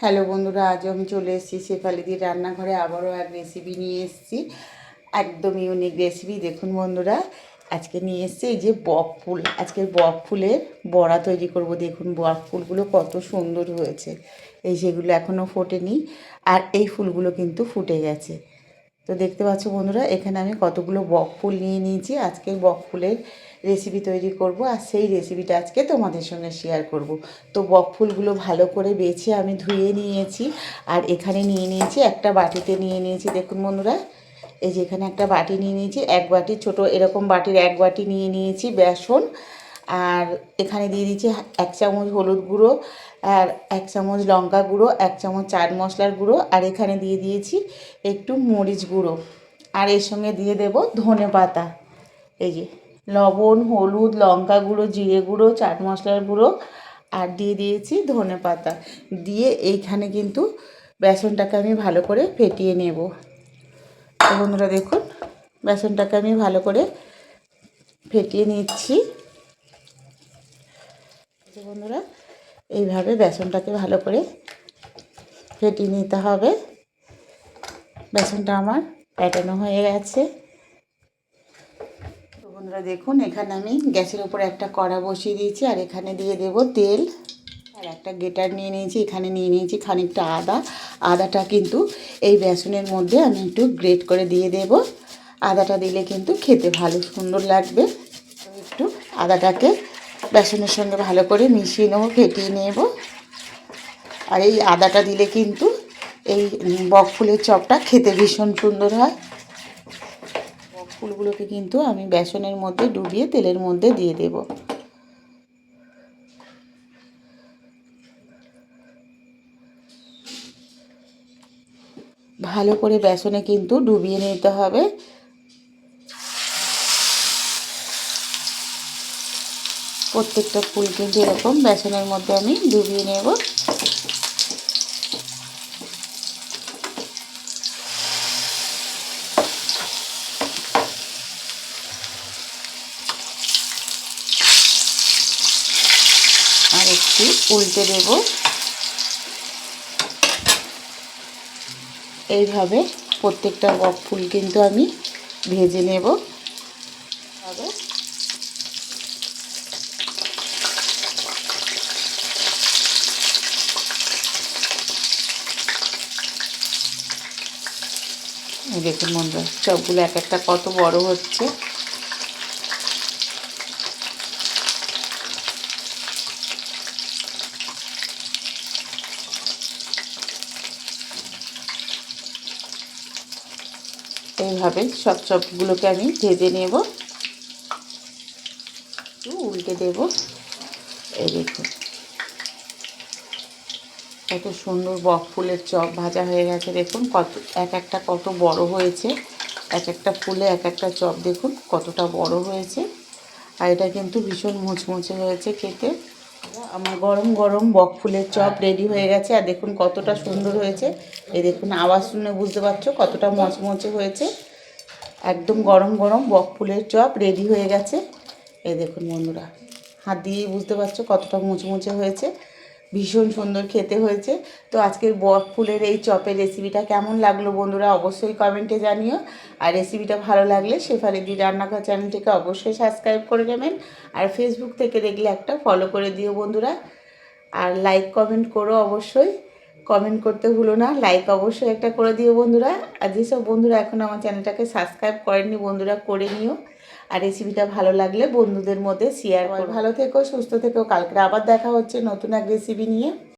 Hello বন্ধুরা, আজও আমি চলে এসেছি শেফালিদির রান্নাঘরে। আবারও এক রেসিপি নিয়ে এসেছি, একদম ইউনিক রেসিপি। দেখুন বন্ধুরা, আজকে নিয়ে এসেছি এই যে বক ফুল। আজকে বক ফুলের বড়া তৈরি করব। দেখুন বক ফুলগুলো কত সুন্দর হয়েছে। এই যেগুলো এখনও ফোটেনি, আর এই ফুলগুলো কিন্তু ফুটে গেছে। তো দেখতে পাচ্ছ বন্ধুরা, এখানে আমি কতগুলো বক ফুল নিয়ে নিয়েছি। আজকে বক ফুলের রেসিপি তৈরি করব, আর সেই রেসিপিটা আজকে তোমাদের সঙ্গে শেয়ার করব। তো বক ফুলগুলো ভালো করে বেছে আমি ধুয়ে নিয়েছি, আর এখানে নিয়ে নিয়েছি একটা বাটিতে নিয়ে নিয়েছি। দেখুন বন্ধুরা, এই যে এখানে একটা বাটি নিয়ে নিয়েছি, এক বাটি ছোট এরকম বাটির এক বাটি নিয়ে নিয়েছি বেসন। আর এখানে দিয়ে দিয়েছি 1 চামচ হলুদ গুঁড়ো, আর 1 চামচ লঙ্কা গুঁড়ো, 1 চামচ চাট মশলার গুঁড়ো, আর এখানে দিয়ে দিয়েছি একটু মরিচ গুঁড়ো। আর এর সঙ্গে দিয়ে দেব ধনে পাতা। এই যে লবণ, হলুদ, লঙ্কা গুঁড়ো, জিরে গুঁড়ো, চাট মশলার গুঁড়ো, আর দিয়ে দিয়েছি ধনে পাতা। দিয়ে এইখানে কিন্তু বেসনটাকে আমি ভালো করে ফেটিয়ে নেব। তো বন্ধুরা দেখুন, বেসনটাকে আমি ভালো করে ফেটিয়ে নিচ্ছি। বন্ধুরা, এইভাবে বেসনটাকে ভালো করে ফেটিয়ে নিতে হবে। বেসনটা আমার ফেটানো হয়ে গেছে। তো বন্ধুরা দেখুন, এখানে আমি গ্যাসের উপরে একটা কড়া বসিয়ে দিয়েছি, আর এখানে দিয়ে দেব তেল। আর একটা গ্রেটার নিয়ে নিয়েছি, এখানে নিয়ে নিয়েছি খানিকটা আদা। আদাটা কিন্তু এই বেসনের মধ্যে আমি একটু গ্রেট করে দিয়ে দেব। আদাটা দিলে কিন্তু খেতে ভালো সুন্দর লাগবে। তো একটু আদাটাকে বেসনের সঙ্গে ভালো করে মিশিয়ে নেবো, ফেটিয়ে নেব। আর এই আদাটা দিলে কিন্তু এই বক ফুলের চপটা খেতে ভীষণ সুন্দর হয়। বক ফুলগুলোকে কিন্তু আমি বেসনের মধ্যে ডুবিয়ে তেলের মধ্যে দিয়ে দেব। ভালো করে বেসনে কিন্তু ডুবিয়ে নিতে হবে। প্রত্যেকটা ফুল কিন্তু এরকম বেসনের মধ্যে আমি ডুবিয়ে নেব। আর একটু উল্টে দেব। এইভাবে প্রত্যেকটা বক ফুল কিন্তু আমি ভেজে নেব। হবে দেখুন বন্ধুরা, সবগুলো এক একটা কত বড় হচ্ছে। এইভাবে সবগুলোকে আমি ভেজে নেব। একটু উল্টে দেব। এই দেখুন কত সুন্দর বক ফুলের চপ ভাজা হয়ে গেছে। দেখুন কত এক একটা কত বড় হয়েছে। এক একটা ফুলে এক একটা চপ দেখুন কতটা বড় হয়েছে। আর এটা কিন্তু ভীষণ মুচমুচে হয়েছে খেতে। আমার গরম গরম বক ফুলের চপ রেডি হয়ে গেছে। আর দেখুন কতটা সুন্দর হয়েছে। এই দেখুন আওয়াজ শুনে বুঝতে পারছো কতটা মচমচে হয়েছে। একদম গরম গরম বক ফুলের চপ রেডি হয়ে গেছে। এই দেখুন বন্ধুরা, হাত দিয়েই বুঝতে পারছো কতটা মুচমুচে হয়েছে। ভীষণ সুন্দর খেতে হয়েছে। তো আজকের বক ফুলের এই চপের রেসিপিটা কেমন লাগলো বন্ধুরা অবশ্যই কমেন্টে জানিও। আর রেসিপিটা ভালো লাগলে শেফালিদি রান্নাঘর চ্যানেলটিকে অবশ্যই সাবস্ক্রাইব করে নেবেন। আর ফেসবুক থেকে দেখলে একটা ফলো করে দিও বন্ধুরা। আর লাইক কমেন্ট করো অবশ্যই। কমেন্ট করতে ভুলো না, লাইক অবশ্যই একটা করে দিও বন্ধুরা। আর যেসব বন্ধুরা এখন আমার চ্যানেলটাকে সাবস্ক্রাইব করেননি বন্ধুরা করে নিও। আর রেসিপিটা ভালো লাগলে বন্ধুদের মধ্যে শেয়ার করো। ভালো থেকো, সুস্থ থেকো। কালকে আবার দেখা হচ্ছে নতুন এক রেসিপি নিয়ে।